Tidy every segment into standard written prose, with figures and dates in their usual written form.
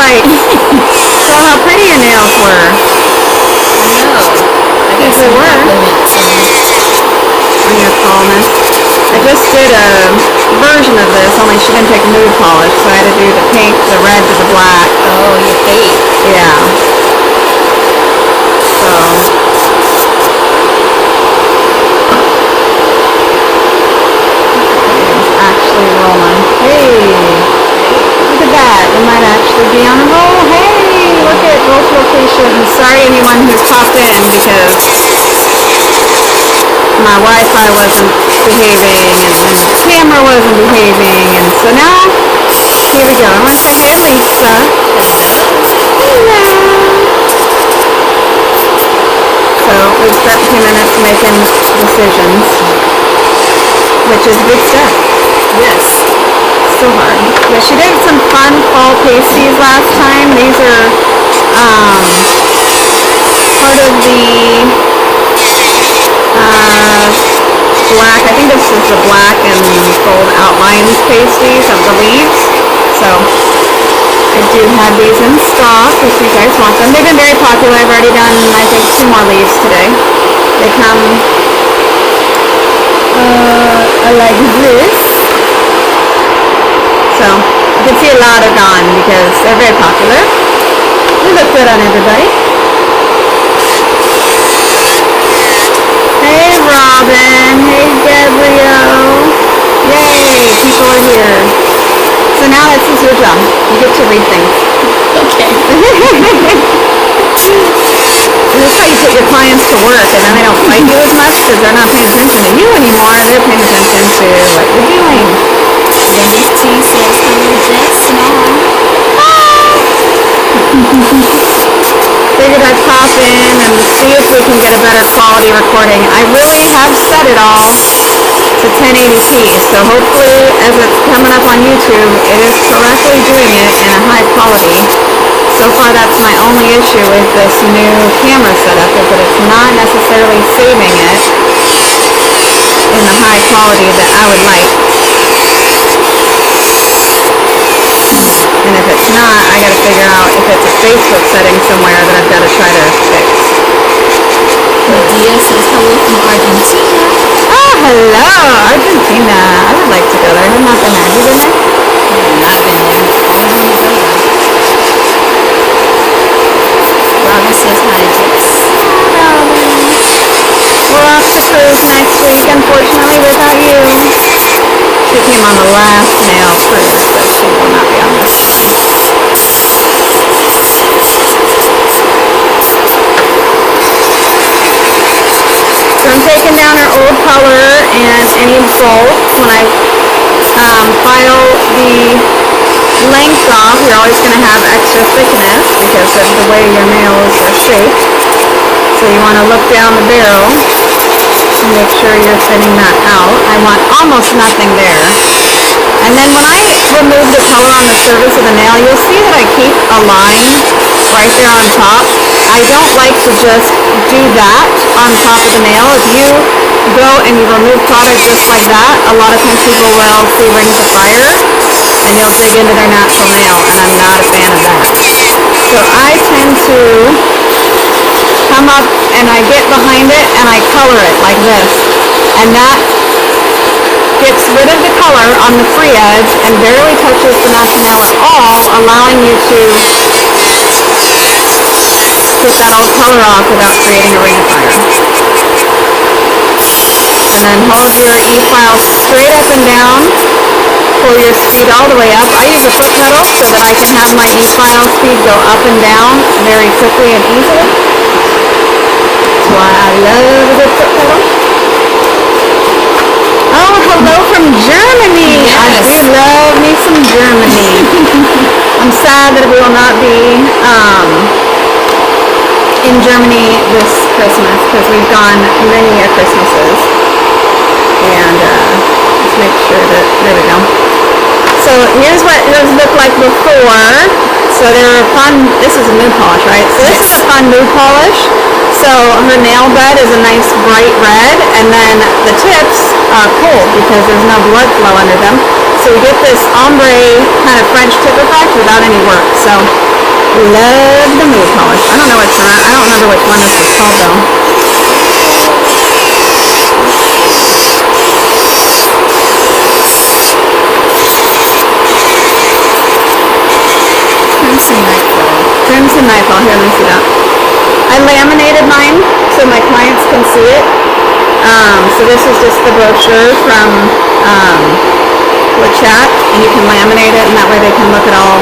right. So how pretty your nails were. I know. I got some compliments on your tallness. I just did a version of this, only she didn't take nude polish, so I had to do the pink, the red to the black. Oh, your fake. Yeah. So. It's actually rolling. Hey. Look at that. It might actually be on a roll. Hey. Look at both locations. Sorry anyone who's popped in because my Wi-Fi wasn't behaving and the camera wasn't behaving, and so now here we go. I want to say hey Lisa. Hello. So we've spent 2 minutes making decisions, which is a good step. Yes. So hard. Yeah, she did some fun fall pasties last time. These are part of the black, I think this is the black and gold outlines pasties of the leaves. So I do have these in stock if you guys want them. They've been very popular. I've already done, I think, 2 more leaves today. They come like this. So you can see a lot are gone because they're very popular. They look good on everybody. Hey Robin, hey Gabrielle. Yay, people are here. So now this is your job. You get to read things. Okay. And that's how you put your clients to work, and then they don't fight you as much because they're not paying attention to you anymore. They're paying attention to what you're doing. Then this tea says hello Jess and all. Figured I'd pop in and see if we can get a better quality recording. I really have set it all to 1080p, so hopefully as it's coming up on YouTube, it is correctly doing it in a high quality. So far that's my only issue with this new camera setup, is that it's not necessarily saving it in the high quality that I would like. And if it's not, I gotta figure out if it's a Facebook setting somewhere that I've gotta try to fix. Dia says hello from Argentina. Oh, hello, Argentina. I would like to go there. I've not been there. Have you been there? Not been there. Always want to go there. Robin says hi, Jess. We're off to cruise next week, unfortunately, without you. She came on the last nail cruise, so she will not be on this. So I'm taking down her old color and any bolts. When I file the length off, you're always going to have extra thickness because of the way your nails are shaped. So you want to look down the barrel and make sure you're thinning that out. I want almost nothing there. And then when I remove the color on the surface of the nail, you'll see that I keep a line right there on top. I don't like to just do that on top of the nail. If you go and you remove product just like that, a lot of times people will see rings of fire and you'll dig into their natural nail, and I'm not a fan of that. So I tend to come up and I get behind it and I color it like this, and that gets rid of the color on the free edge and barely touches the natural nail at all, allowing you to get that old color off without creating a ring of fire. And then hold your E-file straight up and down. Pull your speed all the way up. I use a foot pedal so that I can have my E-file speed go up and down very quickly and easily. That's why I love a good foot pedal. Oh, hello from Germany. Yes. I do love me some Germany. I'm sad that we will not be in Germany this Christmas because we've gone many Christmases. And let's make sure that, there we go. So here's what those looked like before. So they were fun, this is a nude polish, right? So this is a fun nude polish. So her nail bed is a nice bright red, and then the tips are cold because there's no blood flow under them. So you get this ombre kind of French tip effect without any work. So Love the mood polish. I don't know which one. I don't remember which one this is called though. Crimson Nightfall. Crimson Nightfall. Here, let me see that. I laminated mine so my clients can see it. So this is just the brochure from chat, and you can laminate it, and that way they can look at all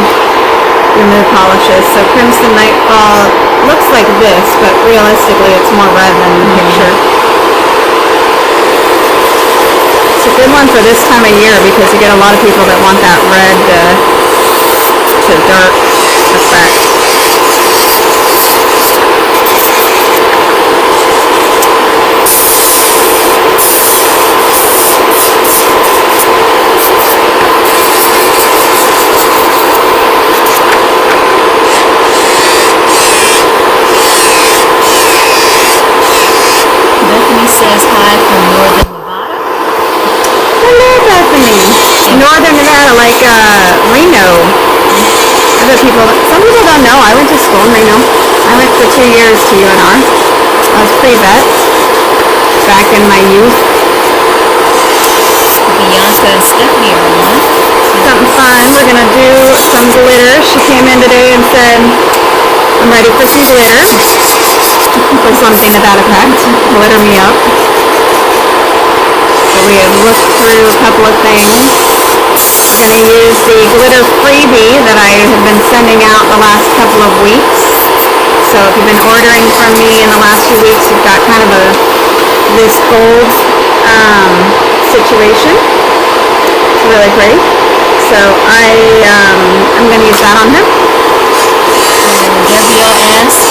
your mood polishes. So Crimson Nightfall looks like this, but realistically it's more red than the picture. It's a good one for this time of year because you get a lot of people that want that red to dark effect. Says hi from Northern Nevada. Hello, Bethany. Northern Nevada, like Reno. Other people, some people don't know. I went to school in Reno. I went for 2 years to UNR. I was pre-vet back in my youth. Bianca and Stephanie are on. Something fun. We're gonna do some glitter. She came in today and said, "I'm ready for some glitter." For something to that effect. Glitter me up. So we have looked through a couple of things. We're going to use the glitter freebie that I have been sending out the last couple of weeks. So if you've been ordering from me in the last few weeks, you've got kind of this gold situation. It's really pretty. So I'm going to use that on her. Debbie asks,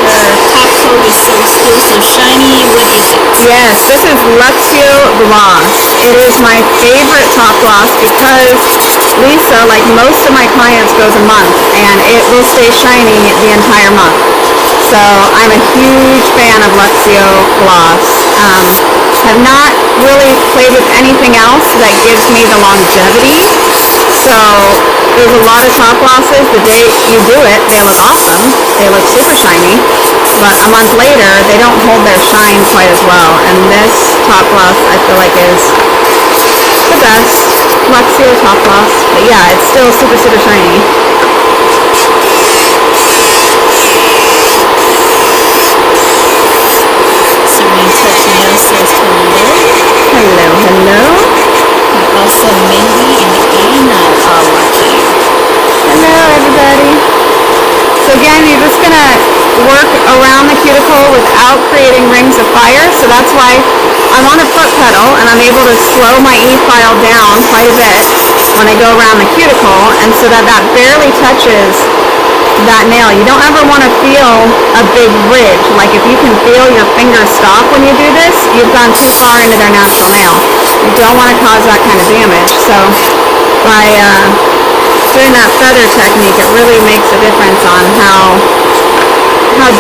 her top coat is still so shiny. What is it? Yes, this is Luxio Gloss. It is my favorite top gloss because Lisa, like most of my clients, goes a month and it will stay shiny the entire month. So I'm a huge fan of Luxio Gloss. Have not really played with anything else that gives me the longevity. So there's a lot of top glosses. The day you do it, they look awesome. They look super shiny. But a month later, they don't hold their shine quite as well. And this top gloss, I feel like, is the best. Luxio top gloss. But yeah, it's still super, super shiny. Serene Touch Nail says hello. Hello, hello. And also Mindy and Anna are watching. Hello, everybody. So again, you're just going to work around the cuticle without creating rings of fire. So that's why I'm on a foot pedal and I'm able to slow my E-file down quite a bit when I go around the cuticle, and so that barely touches that nail. You don't ever want to feel a big ridge. Like if you can feel your finger stop when you do this, you've gone too far into their natural nail. You don't want to cause that kind of damage. So by doing that feather technique, it really makes a difference on how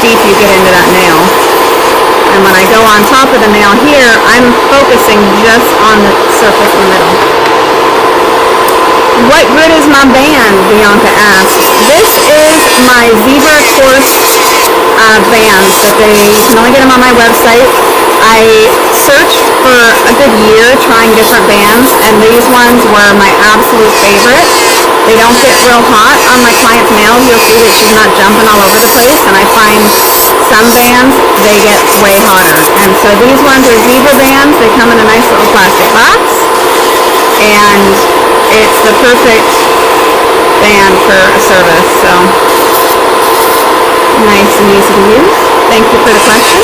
deep you get into that nail. And when I go on top of the nail here, I'm focusing just on the surface in the middle. What good is my band, Bianca asked. This is my Zebra Quartz bands that you can only get them on my website. I searched for a good year trying different bands, and these ones were my absolute favorite. They don't get real hot on my client's nails. You'll see that she's not jumping all over the place, and I find some bands, they get way hotter. And so these ones are Zebra bands. They come in a nice little plastic box, and it's the perfect band for a service. So nice and easy to use. Thank you for the question.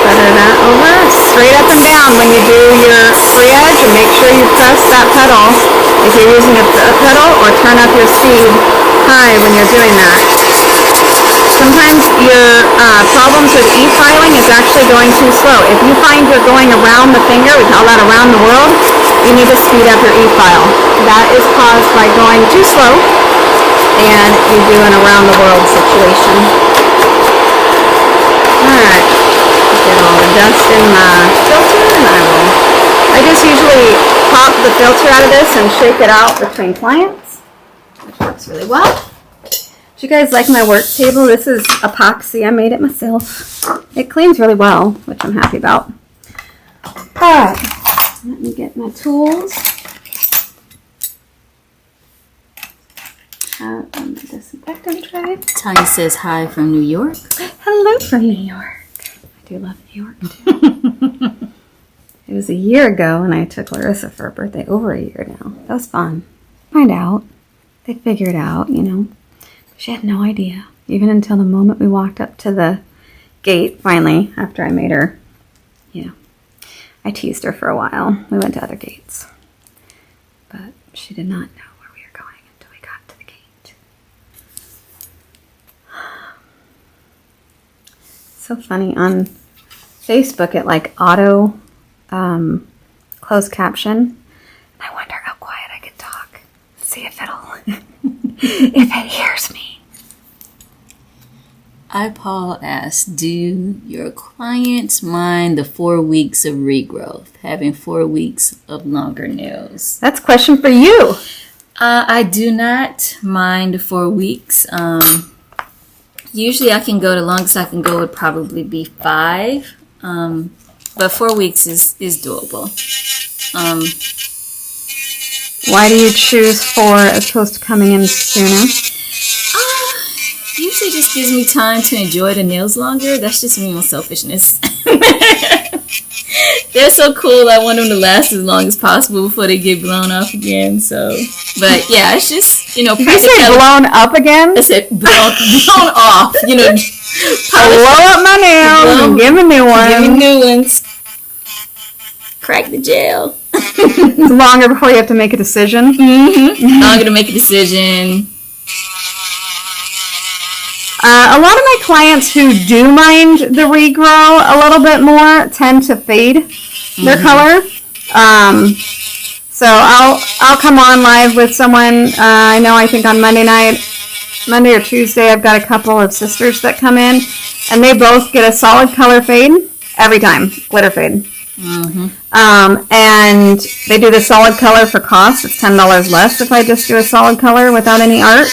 Feather that over straight up and down when you do your free edge, and make sure you press that pedal if you're using a pedal, or turn up your speed high when you're doing that. Sometimes your problems with e-filing is actually going too slow. If you find you're going around the finger, we call that around the world, you need to speed up your e-file. That is caused by going too slow and you do an around the world situation. Alright, get all the dust in my filter, and I just usually pop the filter out of this and shake it out between clients, which works really well. Do you guys like my work table? This is epoxy. I made it myself. It cleans really well, which I'm happy about. Alright, let me get my tools. Out on the disinfectant tray. Tanya says hi from New York. Hello from New York. I do love New York too. It was a year ago and I took Larissa for her birthday. Over a year now. That was fun. Find out. They figure it out, you know. She had no idea. Even until the moment we walked up to the gate, finally, after I made her, you know. I teased her for a while. We went to other gates. But she did not know where we were going until we got to the gate. So funny. On Facebook, it like auto closed caption. And I wonder how quiet I could talk. See if it'll, if it hears me. Paul asked, do your clients mind the 4 weeks of regrowth, having 4 weeks of longer nails? That's a question for you. I do not mind 4 weeks. Usually I can go, the longest I can go would probably be 5. But 4 weeks is doable. Why do you choose 4 as opposed to coming in sooner? Usually just gives me time to enjoy the nails longer. That's just me on selfishness. They're so cool. I want them to last as long as possible before they get blown off again. So, but yeah, it's just, you know, Did you say blown up again? I said blown off. You know, blow up my nails and give me new ones. Give me new ones. Crack the gel. It's longer before you have to make a decision. Mm-hmm. Longer to make a decision. A lot of my clients who do mind the regrow a little bit more tend to fade their color. So I'll come on live with someone. I think on Monday or Tuesday, I've got a couple of sisters that come in, and they both get a solid color fade every time, glitter fade. Mm-hmm. And they do the solid color for cost. It's $10 less if I just do a solid color without any art.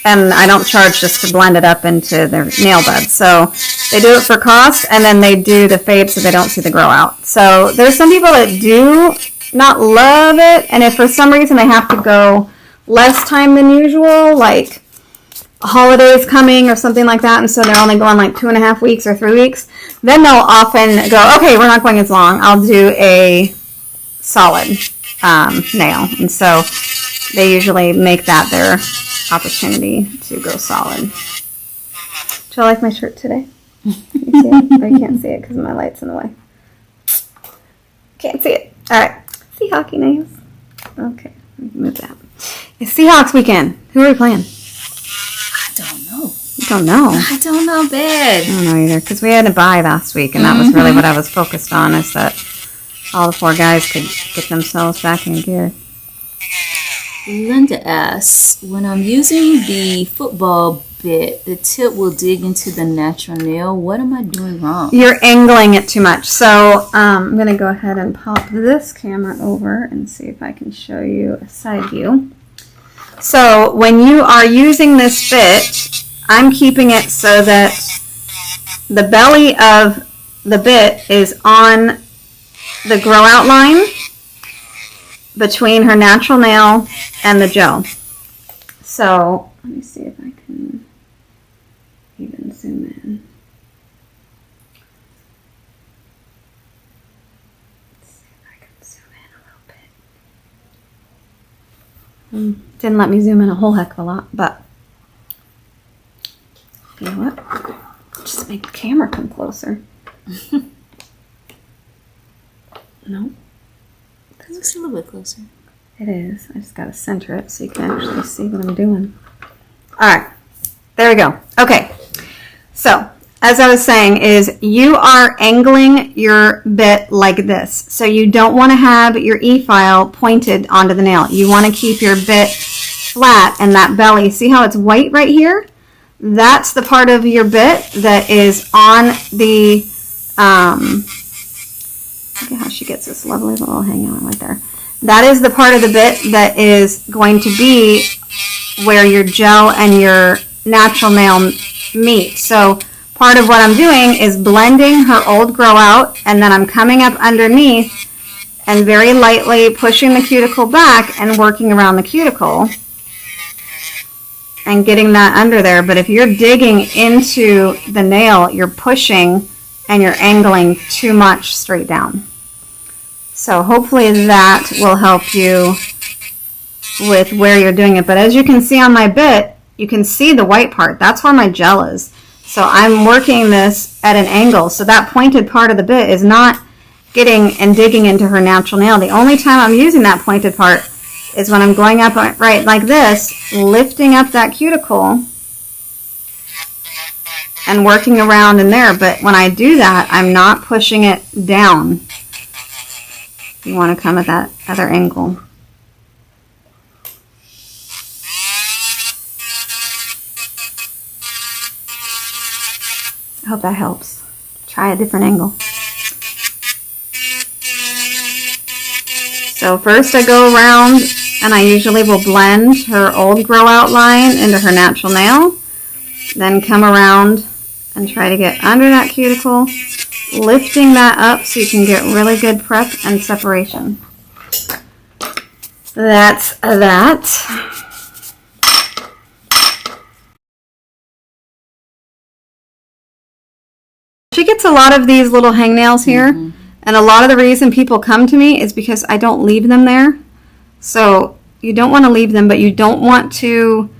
And I don't charge just to blend it up into their nail bed. So they do it for cost, and then they do the fade so they don't see the grow out. So there's some people that do not love it, and if for some reason they have to go less time than usual, like holidays coming or something like that, and so they're only going like 2.5 weeks or 3 weeks, then they'll often go, okay, we're not going as long. I'll do a solid nail. And so they usually make that their opportunity to go solid. Do you like my shirt today? You see it? Or you can't see it because my light's in the way. Can't see it. All right. Seahawks nails. Okay. We can move that. It's Seahawks weekend. Who are we playing? I don't know. You don't know? I don't know, bad. I don't know either, because we had a bye last week, and that was really what I was focused on, is that all the 4 guys could get themselves back in gear. Linda asks, when I'm using the football bit, the tip will dig into the natural nail. What am I doing wrong? You're angling it too much. So I'm going to go ahead and pop this camera over and see if I can show you a side view. So when you are using this bit, I'm keeping it so that the belly of the bit is on the grow out line between her natural nail and the gel. So let me see if I can even zoom in. Let's see if I can zoom in a little bit. Didn't let me zoom in a whole heck of a lot, but you know what? Just make the camera come closer. No. It looks a little bit closer. It is. I just got to center it so you can actually see what I'm doing. All right. There we go. Okay. So, as I was saying, is you are angling your bit like this. So you don't want to have your E-file pointed onto the nail. You want to keep your bit flat and that belly. See how it's white right here? That's the part of your bit that is on the Look at how she gets this lovely little hangout right there. That is the part of the bit that is going to be where your gel and your natural nail meet. So part of what I'm doing is blending her old grow out, and then I'm coming up underneath and very lightly pushing the cuticle back and working around the cuticle and getting that under there. But if you're digging into the nail, you're pushing and you're angling too much straight down. So hopefully that will help you with where you're doing it. But as you can see on my bit, you can see the white part. That's where my gel is. So I'm working this at an angle. So that pointed part of the bit is not getting and digging into her natural nail. The only time I'm using that pointed part is when I'm going up right like this, lifting up that cuticle and working around in there. But when I do that, I'm not pushing it down. You want to come at that other angle. I hope that helps. Try a different angle. So first I go around and I usually will blend her old grow out line into her natural nail. Then come around and try to get under that cuticle, lifting that up so you can get really good prep and separation. That's that. She gets a lot of these little hangnails here, and a lot of the reason people come to me is because I don't leave them there. So you don't want to leave them, but you don't want to.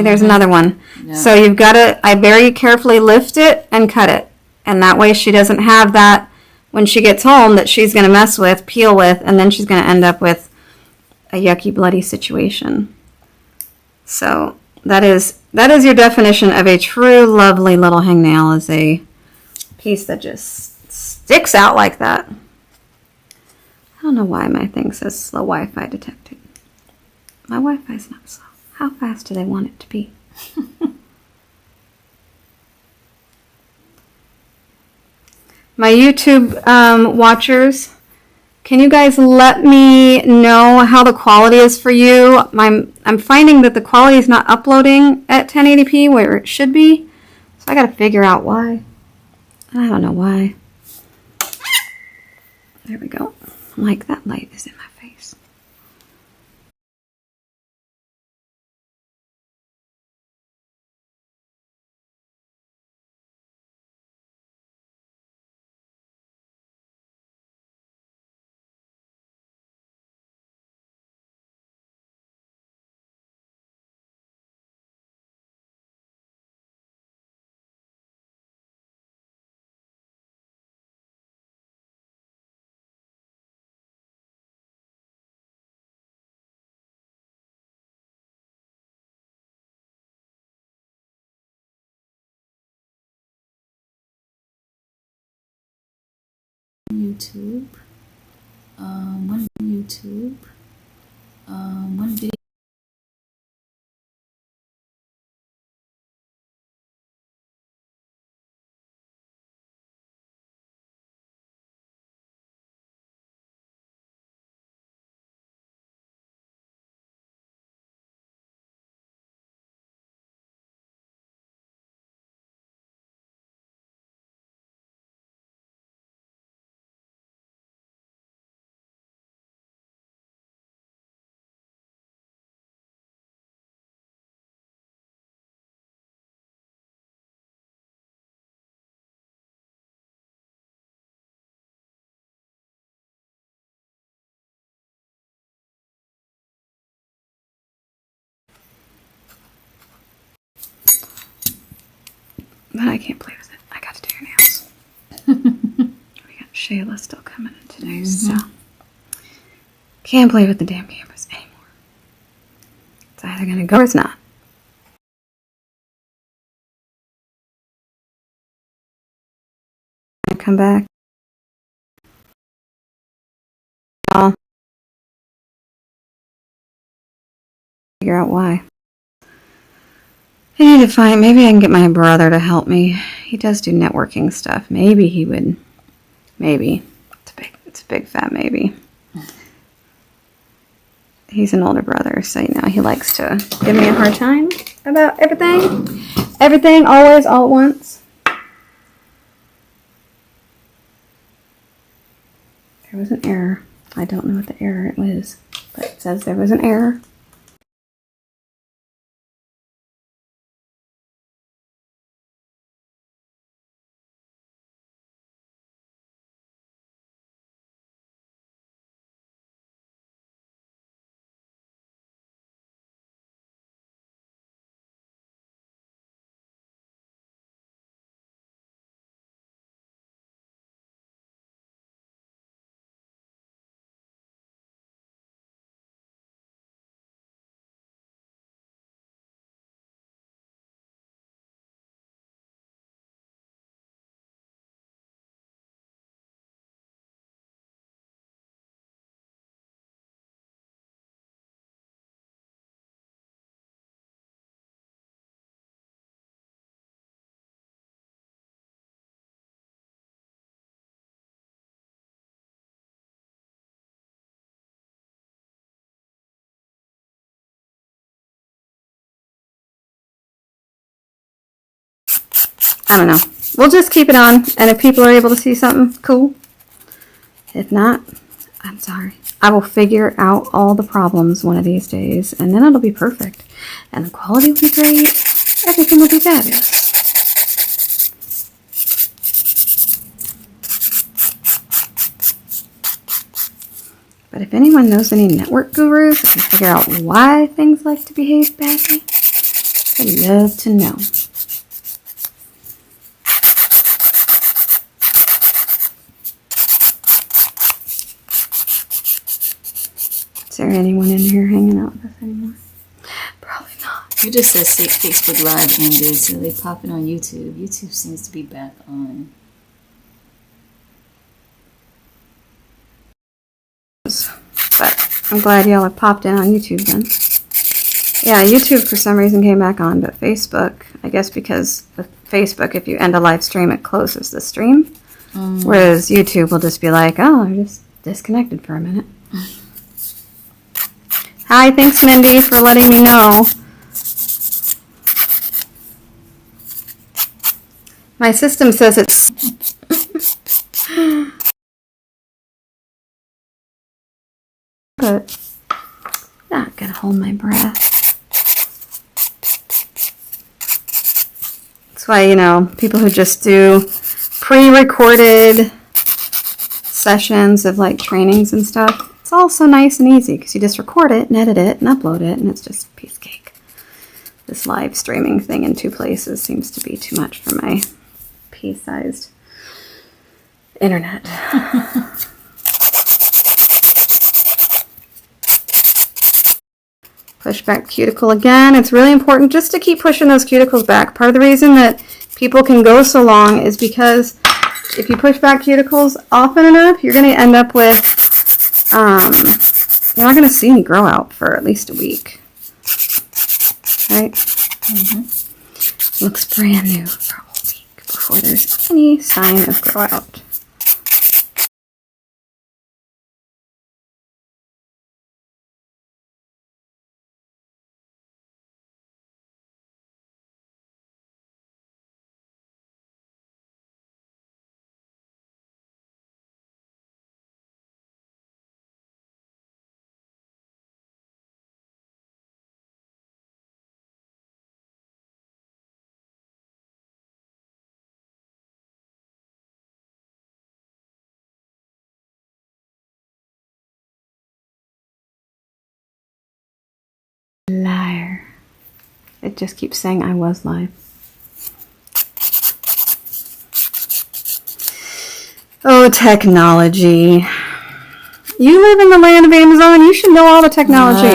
There's another one. Yeah. So you've got to, I very carefully lift it and cut it. And that way she doesn't have that when she gets home that she's going to mess with, peel with, and then she's going to end up with a yucky, bloody situation. So that is your definition of a true lovely little hangnail, is a piece that just sticks out like that. I don't know why my thing says slow Wi-Fi detected. My Wi-Fi is not slow. How fast do they want it to be? My YouTube watchers, can you guys let me know how the quality is for you? I'm finding that the quality is not uploading at 1080p where it should be. So I got to figure out why. I don't know why. There we go. Like that light is in my face. YouTube. One YouTube. One video. But I can't play with it. I got to do your nails. We got Shayla still coming in today, so can't play with the damn cameras anymore. It's either gonna go or it's not. I come back. I'll figure out why. I need to find, maybe I can get my brother to help me. He does do networking stuff. Maybe he would Maybe. It's a big fat maybe. He's an older brother, so you know, he likes to give me a hard time about everything. Everything, always, all at once. There was an error. I don't know what the error it was, but it says there was an error. I don't know. We'll just keep it on, and if people are able to see something, cool. If not, I'm sorry. I will figure out all the problems one of these days, and then it'll be perfect. And the quality will be great. Everything will be fabulous. But if anyone knows any network gurus that can figure out why things like to behave badly, I'd love to know. Is there anyone in here hanging out with us anymore? Probably not. You just said Facebook Live ended, so they pop it on YouTube. YouTube seems to be back on. But I'm glad y'all have popped in on YouTube then. Yeah, YouTube for some reason came back on, but Facebook, I guess because with Facebook, if you end a live stream, it closes the stream. Whereas YouTube will just be like, oh, I just disconnected for a minute. Hi, thanks Mindy for letting me know. My system says it's... but not gonna hold my breath. That's why, you know, people who just do pre-recorded sessions of like trainings and stuff, it's all so nice and easy because you just record it and edit it and upload it, and it's just a piece of cake. This live streaming thing in two places seems to be too much for my pea-sized internet. Push back cuticle again. It's really important just to keep pushing those cuticles back. Part of the reason that people can go so long is because if you push back cuticles often enough, you're going to end up with, you're not going to see any grow out for at least a week. Right? Mm-hmm. Looks brand new for a whole week before there's any sign of grow out. Liar. It just keeps saying I was live. Oh, technology. You live in the land of Amazon. You should know all the technology.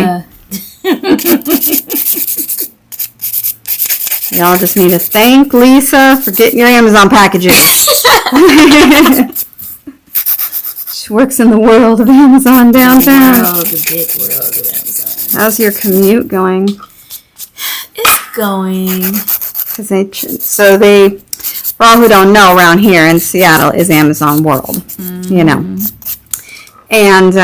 Y'all just need to thank Lisa for getting your Amazon packages. She works in the world of Amazon downtown. The big world of Amazon. How's your commute going? It's going. They for all who don't know, around here in Seattle is Amazon World, you know. And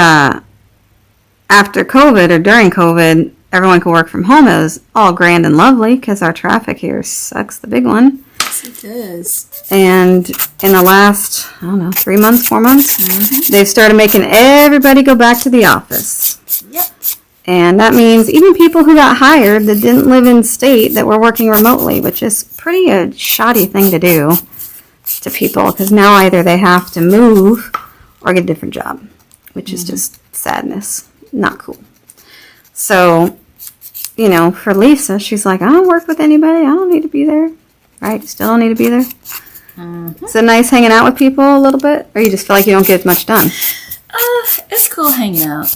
after COVID or during COVID, everyone could work from home. It was all grand and lovely because our traffic here sucks, the big one. Yes, it does. And in the last, I don't know, 3 months, 4 months, they've started making everybody go back to the office. Yep. And that means even people who got hired that didn't live in state that were working remotely, which is pretty a shoddy thing to do to people, because now either they have to move or get a different job, which is just sadness. Not cool. So, you know, for Lisa, she's like, I don't work with anybody. I don't need to be there. Right? Still don't need to be there. Is it nice hanging out with people a little bit? Or you just feel like you don't get much done? It's cool hanging out.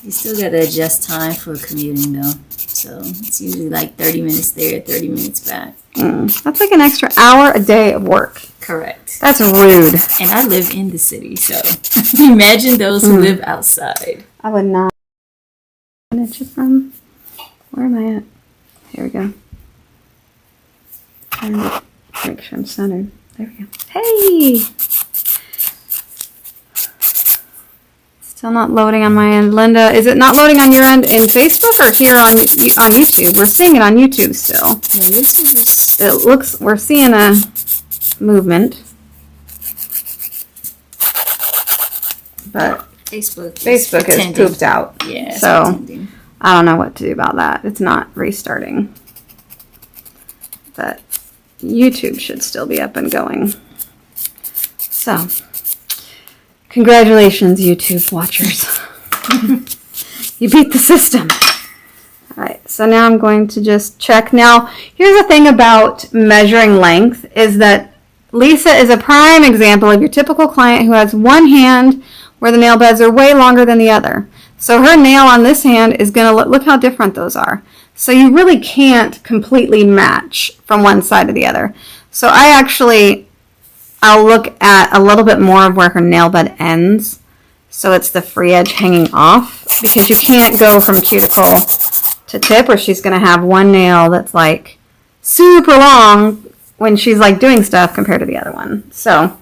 You still got to adjust time for commuting, though. So it's usually like 30 minutes there, 30 minutes back. That's like an extra hour a day of work. Correct. That's rude. And I live in the city, so imagine those who live outside. I would not. From where am I at? Here we go. Trying to make sure I'm centered. There we go. Hey! Still not loading on my end. Linda, is it not loading on your end in Facebook or here on YouTube? We're seeing it on YouTube still. Yeah, YouTube is... It looks, we're seeing a movement. But Facebook is pooped out. Yeah, so pretending. I don't know what to do about that. It's not restarting. But YouTube should still be up and going. So, congratulations, YouTube watchers. You beat the system. Alright, so now I'm going to just check. Now, here's the thing about measuring length is that Lisa is a prime example of your typical client who has one hand where the nail beds are way longer than the other. So her nail on this hand is going to look how different those are. So you really can't completely match from one side to the other. So I'll look at a little bit more of where her nail bed ends. So it's the free edge hanging off, because you can't go from cuticle to tip, or she's going to have one nail that's like super long when she's like doing stuff compared to the other one. So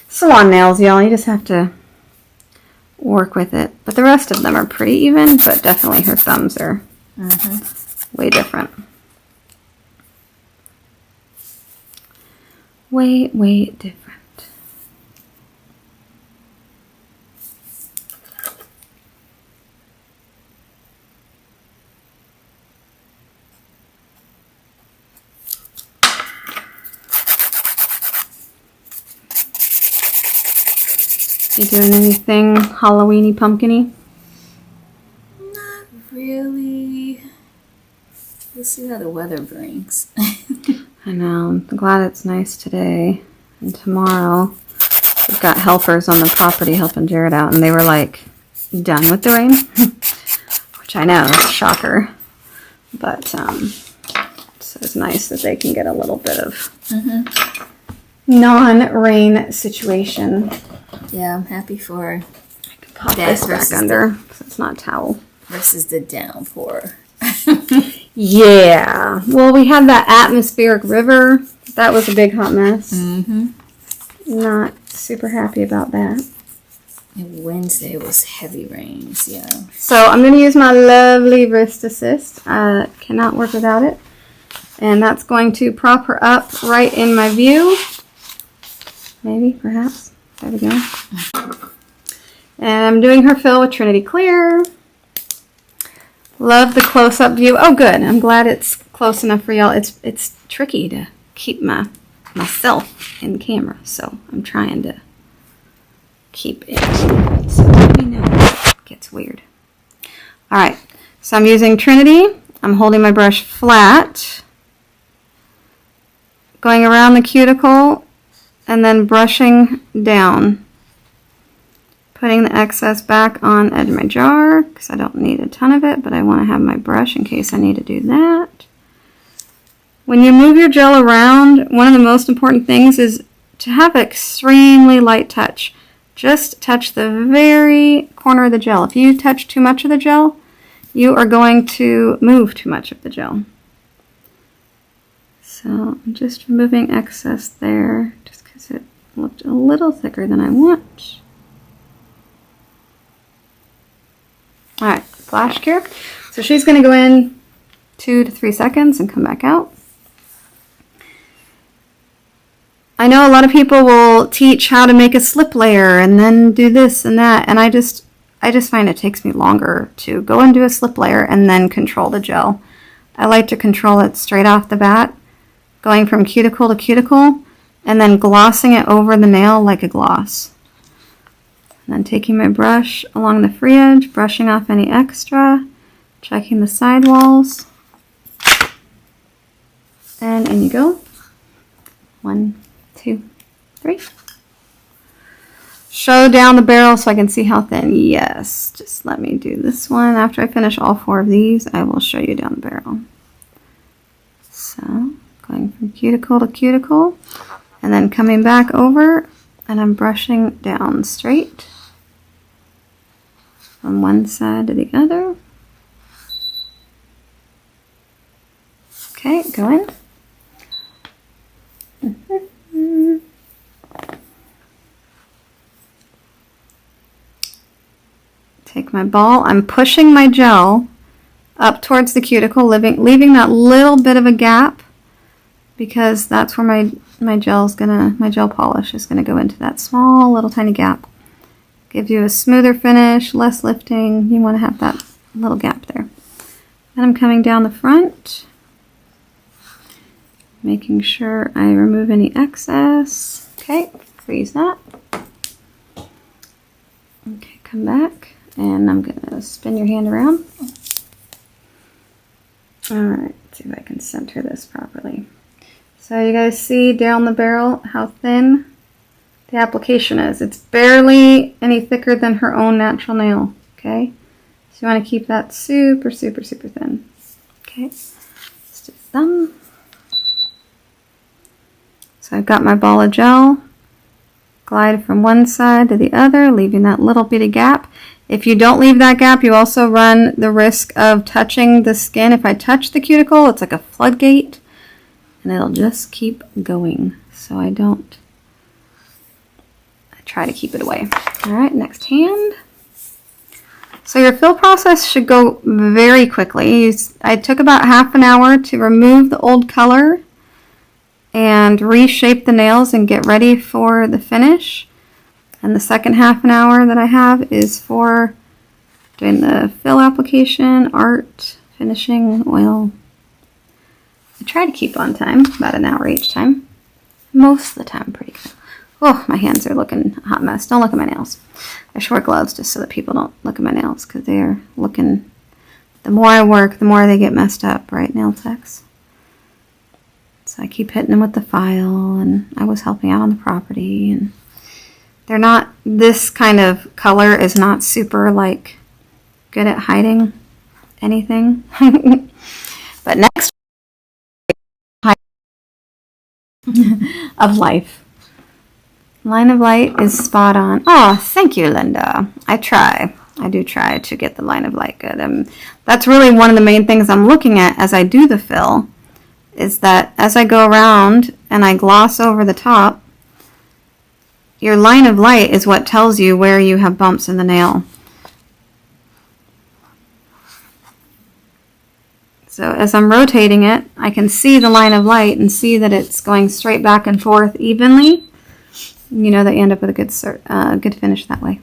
salon nails, y'all, you just have to work with it. But the rest of them are pretty even, but definitely her thumbs are way different. Way different. You doing anything Halloweeny pumpkin-y? Not really. We'll see how the weather brings. I know. I'm glad it's nice today. And tomorrow, we've got helpers on the property helping Jared out, and they were like, done with the rain? Which I know, is a shocker. But, so it's nice that they can get a little bit of non-rain situation. Yeah, I'm happy for her. I can pop this back under, because it's not a towel. Versus the downpour. Yeah. Well, we had that atmospheric river. That was a big hot mess. Not super happy about that. And Wednesday was heavy rains, yeah. So I'm going to use my lovely wrist assist. I cannot work without it. And that's going to prop her up right in my view. Maybe, perhaps. There we go. And I'm doing her fill with Trinity Clear. Love the close-up view. Oh, good. I'm glad it's close enough for y'all. It's tricky to keep myself in camera, so I'm trying to keep it. So let me know if it gets weird. All right. So I'm using Trinity. I'm holding my brush flat, going around the cuticle, and then brushing down. Putting the excess back on the edge of my jar, because I don't need a ton of it, but I want to have my brush in case I need to do that. When you move your gel around, one of the most important things is to have extremely light touch. Just touch the very corner of the gel. If you touch too much of the gel, you are going to move too much of the gel. So I'm just removing excess there just because it looked a little thicker than I want. Alright, flash cure. So she's going to go in 2 to 3 seconds and come back out. I know a lot of people will teach how to make a slip layer and then do this and that, and I just find it takes me longer to go and do a slip layer and then control the gel. I like to control it straight off the bat, going from cuticle to cuticle, and then glossing it over the nail like a gloss. And then taking my brush along the free edge, brushing off any extra, checking the side walls, and in you go. 1, 2, 3. Show down the barrel so I can see how thin. Yes, just let me do this one. After I finish all 4 of these, I will show you down the barrel. So, going from cuticle to cuticle, and then coming back over, and I'm brushing down straight from one side to the other. Okay, go in. Take my ball, I'm pushing my gel up towards the cuticle, leaving that little bit of a gap because that's where my gel polish is gonna go into that small little tiny gap. Gives you a smoother finish, less lifting. You want to have that little gap there. And I'm coming down the front, making sure I remove any excess. Okay, freeze that. Okay, come back. And I'm going to spin your hand around. Alright, see if I can center this properly. So you guys see down the barrel how thin the application is. It's barely any thicker than her own natural nail. Okay, so you want to keep that super, super, super thin. Okay, let's do thumb. So I've got my ball of gel. Glide from one side to the other, leaving that little bitty gap. If you don't leave that gap, you also run the risk of touching the skin. If I touch the cuticle, it's like a floodgate, and it'll just keep going. So I try to keep it away. All right, next hand. So your fill process should go very quickly. I took about half an hour to remove the old color and reshape the nails and get ready for the finish. And the second half an hour that I have is for doing the fill application, art, finishing, oil. I try to keep on time, about an hour each time. Most of the time, pretty good. Oh, my hands are looking a hot mess. Don't look at my nails. I should wear gloves just so that people don't look at my nails because they are looking, the more I work, the more they get messed up, right, nail techs? So I keep hitting them with the file, and I was helping out on the property, and they're not, this kind of color is not super, like, good at hiding anything. But next, of life. Line of light is spot on. Oh, thank you, Linda. I do try to get the line of light good. That's really one of the main things I'm looking at as I do the fill, is that as I go around and I gloss over the top, your line of light is what tells you where you have bumps in the nail. So as I'm rotating it, I can see the line of light and see that it's going straight back and forth evenly. You know that you end up with a good finish that way.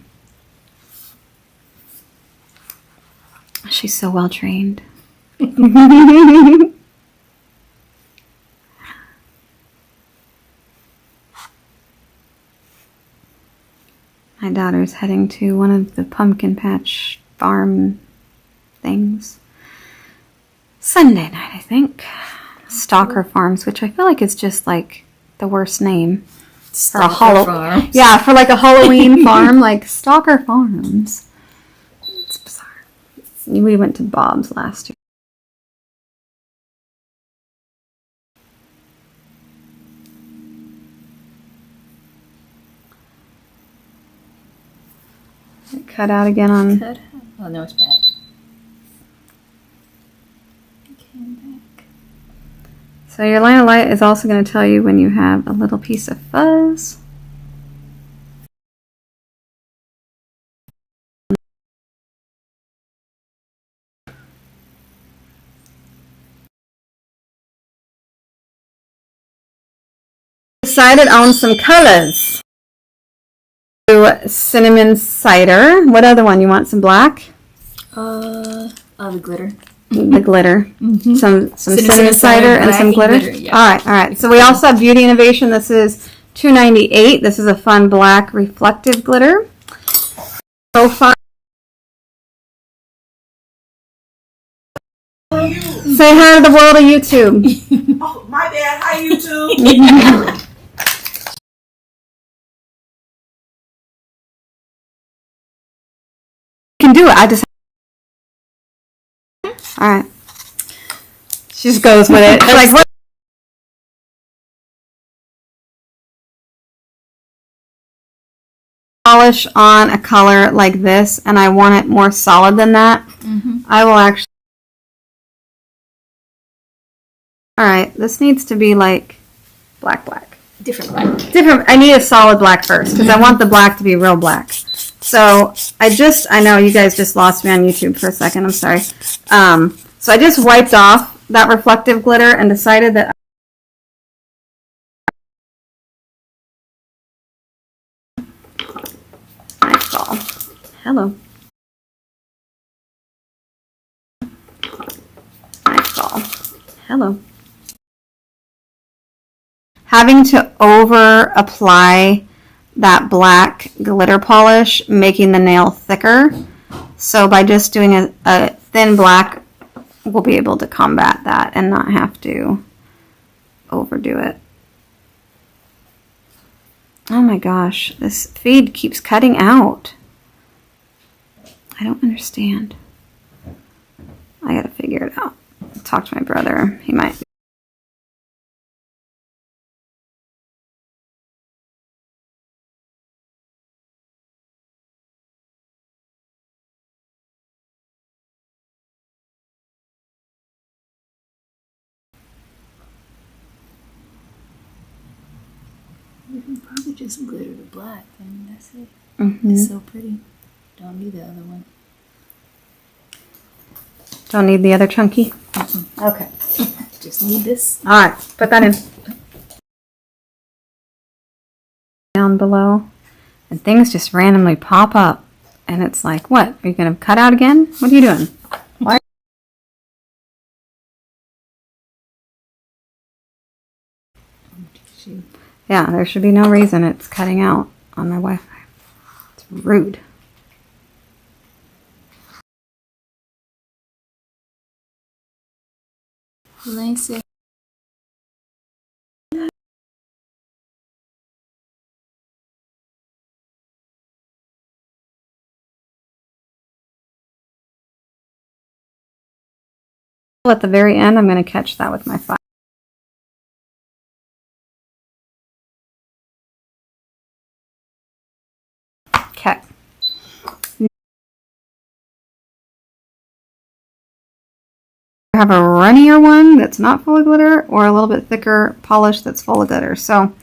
She's so well trained. My daughter's heading to one of the pumpkin patch farm things. Sunday night, I think. Stalker Farms, which I feel like is just like the worst name. Stalker Farms. Yeah, for like a Halloween farm, like Stalker Farms. It's bizarre. We went to Bob's last year. Cut out again on. Cut. Oh no, it's back. It came back. So your line of light is also going to tell you when you have a little piece of fuzz. Decided on some colors. Cinnamon cider. What other one? You want some black? The glitter. The glitter. Mm-hmm. Some cinnamon cider and some glitter. Yeah. All right. So we also have Beauty Innovation. This is $2.98. This is a fun black reflective glitter. Profile. Say hi to the world of YouTube. Oh, my bad. Hi, YouTube. You can do it. I just. All right. She just goes with it. It's like what? Polish on a color like this, and I want it more solid than that. I will actually. All right. This needs to be like black. Different black. Different. I need a solid black first because I want the black to be real black. So I know you guys just lost me on YouTube for a second. I'm sorry. So I just wiped off that reflective glitter and decided that. Nightfall. Hello. Nightfall. Hello. Having to over apply that black glitter polish, making the nail thicker. So by just doing a thin black, we'll be able to combat that and not have to overdo it. Oh my gosh, this feed keeps cutting out. I don't understand. I gotta figure it out. Talk to my brother. He might. You can probably just glitter the black and that's it. Mm-hmm. It's so pretty. Don't need the other one. Don't need the other chunky? Okay. Just need this. Alright, put that in. Down below. And things just randomly pop up. And it's like, what? Are you going to cut out again? What are you doing? Why? Yeah, there should be no reason it's cutting out on my Wi-Fi. It's rude. Nice. At the very end, I'm going to catch that with my file. Okay. I have a runnier one that's not full of glitter or a little bit thicker polish that's full of glitter. So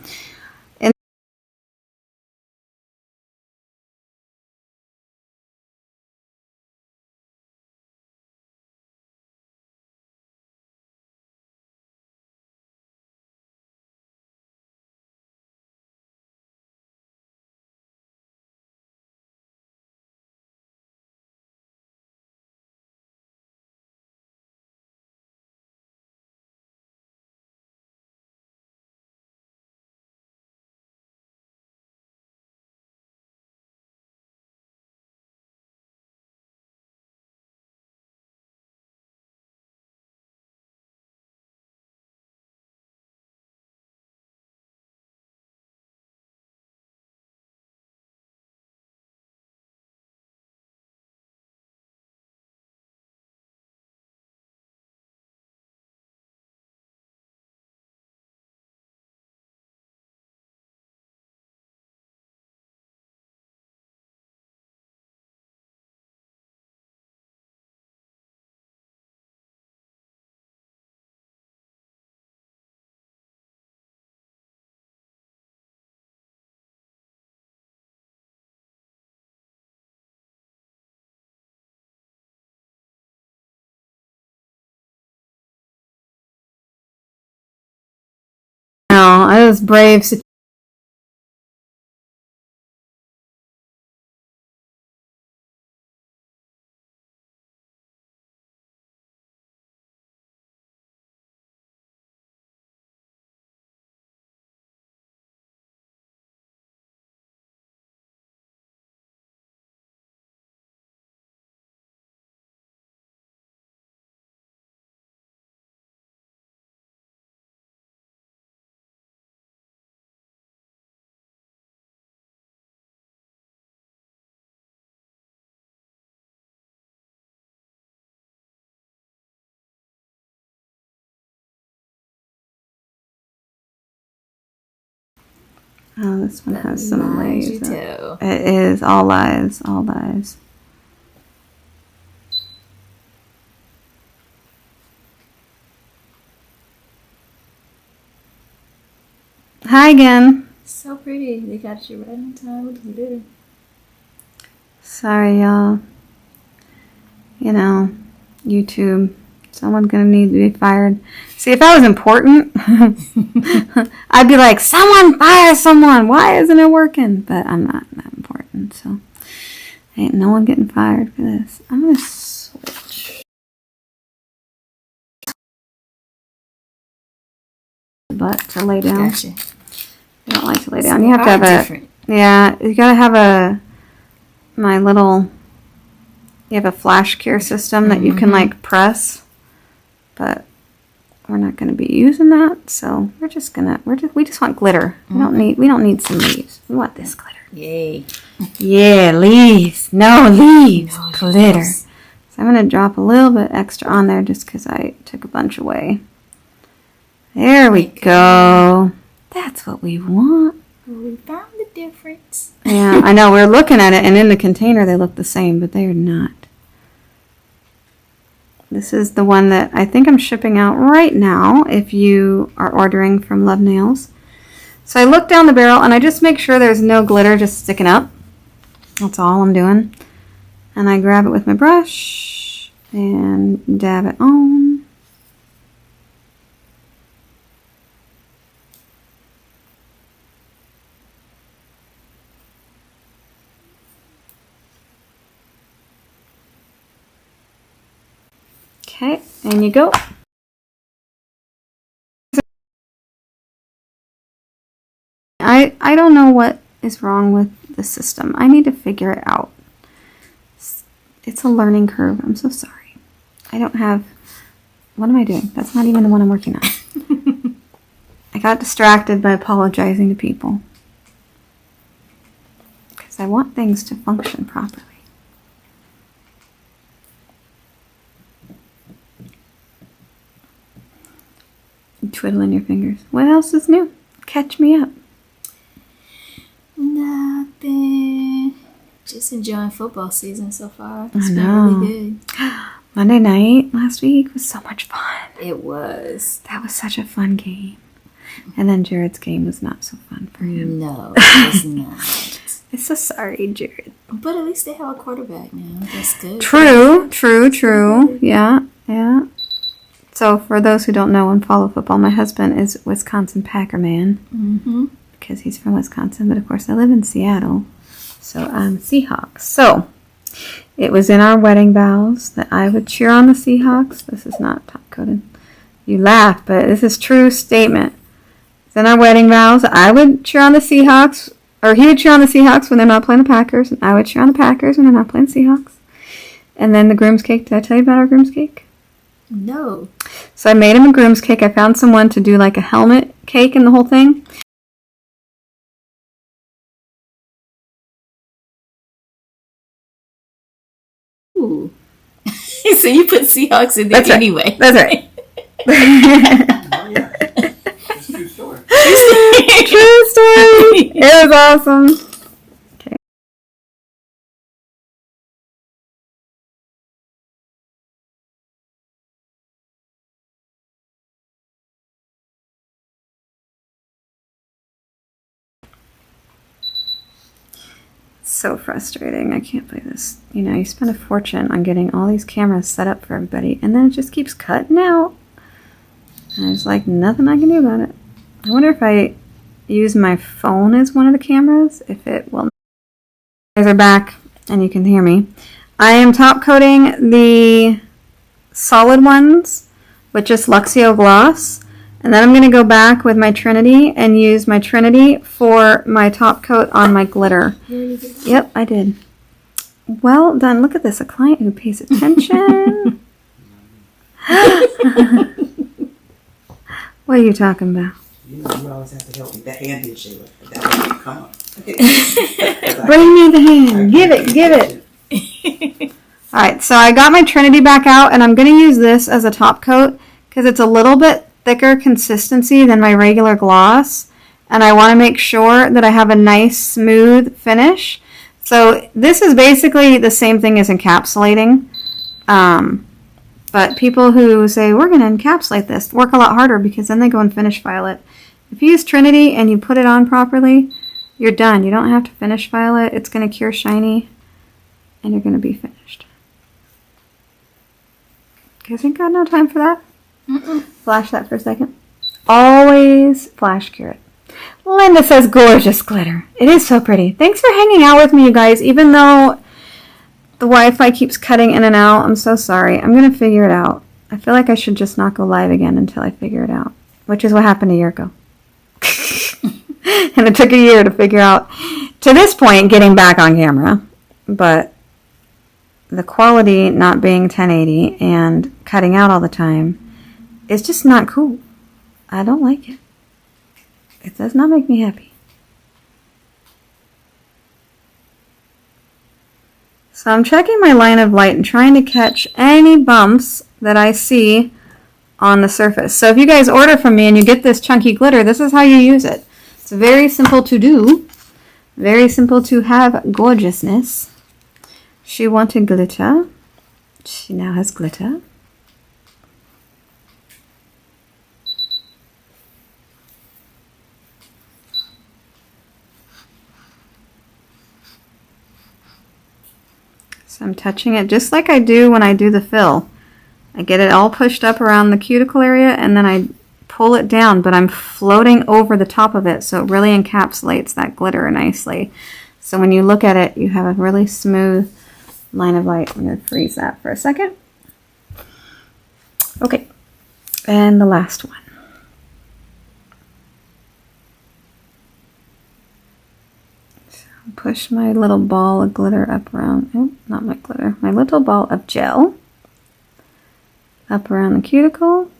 those brave Oh, this one has some lies lays. you tell. It is all lies, all lies. Hi again. So pretty. They got you right on time with the glitter. Sorry, y'all. You know, YouTube. Someone's gonna need to be fired. See, if I was important, I'd be like, someone fire someone. Why isn't it working? But I'm not that important, so ain't no one getting fired for this. I'm gonna switch butt to lay down. Gotcha. I don't like to lay down. You have to have different. Yeah, you gotta have you have a flash cure system that you can like press, but we're not gonna be using that, so we just want glitter. We don't need some leaves. We want this glitter. Yay. Yeah, leaves. No leaves. No Glitter. leaves. So I'm gonna drop a little bit extra on there just because I took a bunch away. There we go. That's what we want. We found the difference. Yeah, I know. We're looking at it, and in the container they look the same, but they are not. This is the one that I think I'm shipping out right now if you are ordering from Love Nails. So I look down the barrel, and I just make sure there's no glitter just sticking up. That's all I'm doing. And I grab it with my brush and dab it on. Okay, and you go. I don't know what is wrong with the system. I need to figure it out. It's a learning curve. I'm so sorry. I don't have... What am I doing? That's not even the one I'm working on. I got distracted by apologizing to people. Because I want things to function properly. Twiddling your fingers. What else is new? Catch me up. Nothing. Just enjoying football season so far. It's I been know. really good. Monday night last week was so much fun. It was. That was such a fun game. And then Jared's game was not so fun for him. No, it was not. I'm so sorry, Jared. But at least they have a quarterback now. That's good. True. Yeah. So for those who don't know and follow football, my husband is Wisconsin Packer man. Mm-hmm. Because he's from Wisconsin, but of course I live in Seattle. So I'm Seahawks. So it was in our wedding vows that I would cheer on the Seahawks. This is not top coated. You laugh, but this is true statement. It's in our wedding vows. I would cheer on the Seahawks, or he would cheer on the Seahawks when they're not playing the Packers, and I would cheer on the Packers when they're not playing the Seahawks. And then the groom's cake. Did I tell you about our groom's cake? No. So I made him a groom's cake. I found someone to do like a helmet cake and the whole thing. Ooh. So you put Seahawks in there anyway. That's right. Oh, yeah. It's a true story. True story. It was awesome. Okay. So frustrating. I can't believe this. You know, you spend a fortune on getting all these cameras set up for everybody, and then it just keeps cutting out. And there's like nothing I can do about it. I wonder if I use my phone as one of the cameras if it will. You guys are back and you can hear me. I am top coating the solid ones with just Luxio gloss, and then I'm going to go back with my Trinity and use my Trinity for my top coat on my glitter. Yep, I did. Well done. Look at this, a client who pays attention. What are you talking about? You always have to help me. That hand did Sheila. That come on. Bring me the hand. Give it. Alright, so I got my Trinity back out, and I'm going to use this as a top coat because it's a little bit thicker consistency than my regular gloss, and I want to make sure that I have a nice smooth finish. So this is basically the same thing as encapsulating, but people who say we're going to encapsulate this work a lot harder because then they go and finish file it. If you use Trinity and you put it on properly, you're done. You don't have to finish file it. It's going to cure shiny, and you're going to be finished. Guys ain't got no time for that. Flash that for a second. Always flash cure it. Linda says gorgeous glitter. It is so pretty. Thanks for hanging out with me, you guys. Even though the Wi-Fi keeps cutting in and out, I'm so sorry. I'm going to figure it out. I feel like I should just not go live again until I figure it out, which is what happened a year ago. And it took a year to figure out, to this point, getting back on camera. But the quality not being 1080 and cutting out all the time is just not cool. I don't like it. It does not make me happy. So I'm checking my line of light and trying to catch any bumps that I see on the surface. So if you guys order from me and you get this chunky glitter, this is how you use it. It's very simple to do. Very simple to have gorgeousness. She wanted glitter. She now has glitter. So I'm touching it just like I do when I do the fill. I get it all pushed up around the cuticle area and then I pull it down, but I'm floating over the top of it so it really encapsulates that glitter nicely. So when you look at it, you have a really smooth line of light. I'm going to freeze that for a second. Okay, and the last one. So push my little ball of glitter up around, oh, not my glitter, my little ball of gel up around the cuticle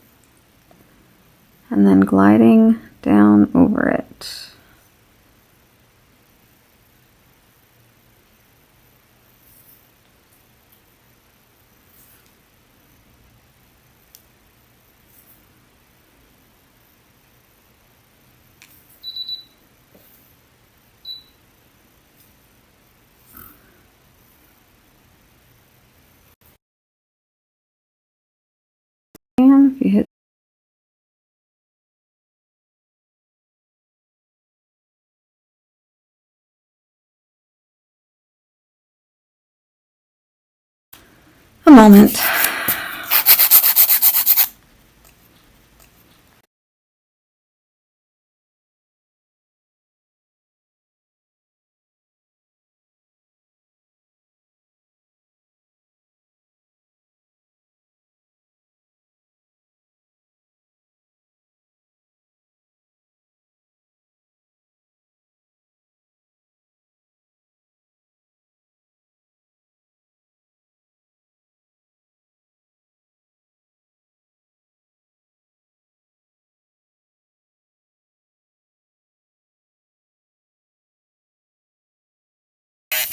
and then gliding down over it. And if you hit a moment.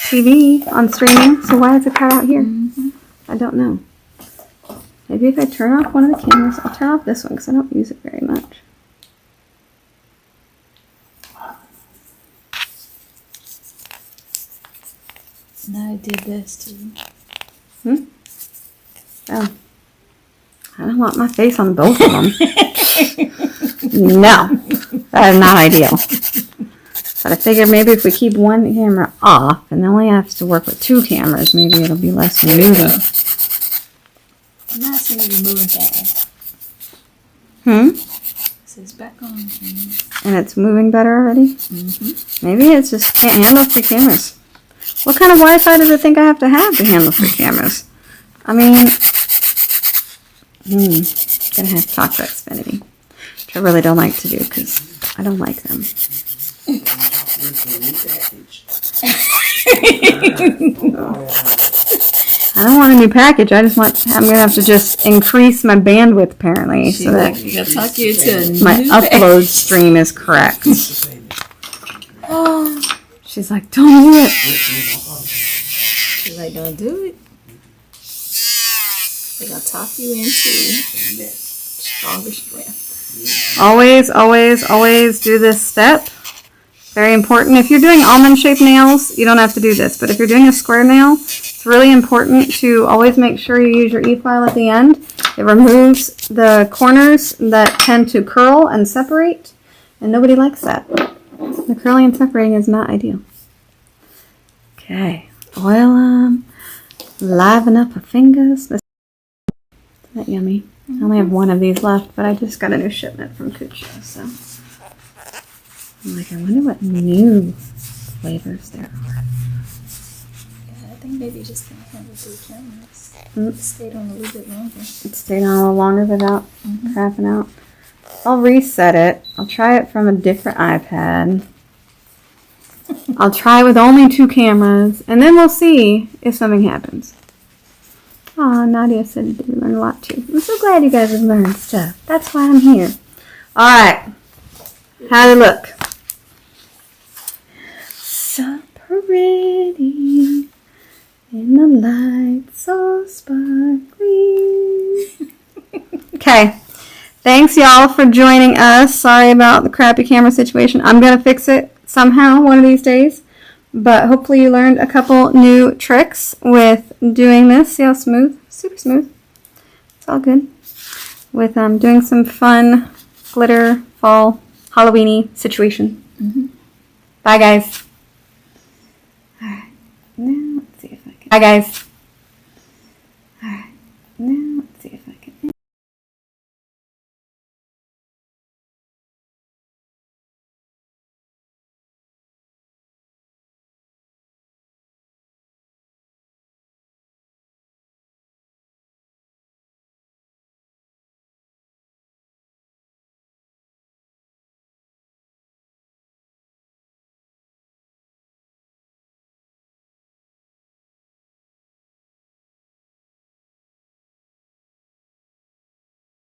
TV on streaming, so why is it cut out here? I don't know. Maybe if I turn off one of the cameras, I'll turn off this one because I don't use it very much. Now I did this too. Oh. I don't want my face on both of them. No, that is not ideal. But I figured maybe if we keep one camera off and only have to work with two cameras, maybe it'll be less moody. I'm not seeing you moving fast. Hmm? So says back on. And it's moving better already? Mm-hmm. Maybe it's just can't handle 3 cameras. What kind of Wi-Fi does it think I have to handle 3 cameras? I mean, gonna have to talk to Xfinity, which I really don't like to do because I don't like them. I don't want a new package. I'm gonna have to just increase my bandwidth apparently so that You gotta talk you to my upload stream is correct. Oh, She's like, don't do it. she's like, don't do it. They're gonna talk you into stronger strength. Always, always, always do this step. Very important. If you're doing almond-shaped nails, you don't have to do this. But if you're doing a square nail, it's really important to always make sure you use your e-file at the end. It removes the corners that tend to curl and separate, and nobody likes that. The curling and separating is not ideal. Okay, oil them, liven up her fingers. Isn't that yummy? I only have 1 of these left, but I just got a new shipment from Kucha, so I'm like, I wonder what new flavors there are. Yeah, I think maybe just gonna handle 3 cameras. Mm. It stayed on a little bit longer. It stayed on a little longer without crapping out. I'll reset it. I'll try it from a different iPad. I'll try with only 2 cameras, and then we'll see if something happens. Aw, Nadia said they learned a lot too. I'm so glad you guys have learned stuff. That's why I'm here. Alright. How'd it look? So pretty. And the lights so sparkly. Okay. Thanks, y'all, for joining us. Sorry about the crappy camera situation. I'm going to fix it somehow one of these days. But hopefully you learned a couple new tricks with doing this. See how smooth? Super smooth. It's all good. With doing some fun glitter fall Halloween-y situation. Bye, guys. All right. Now, let's see if I can. Bye, guys.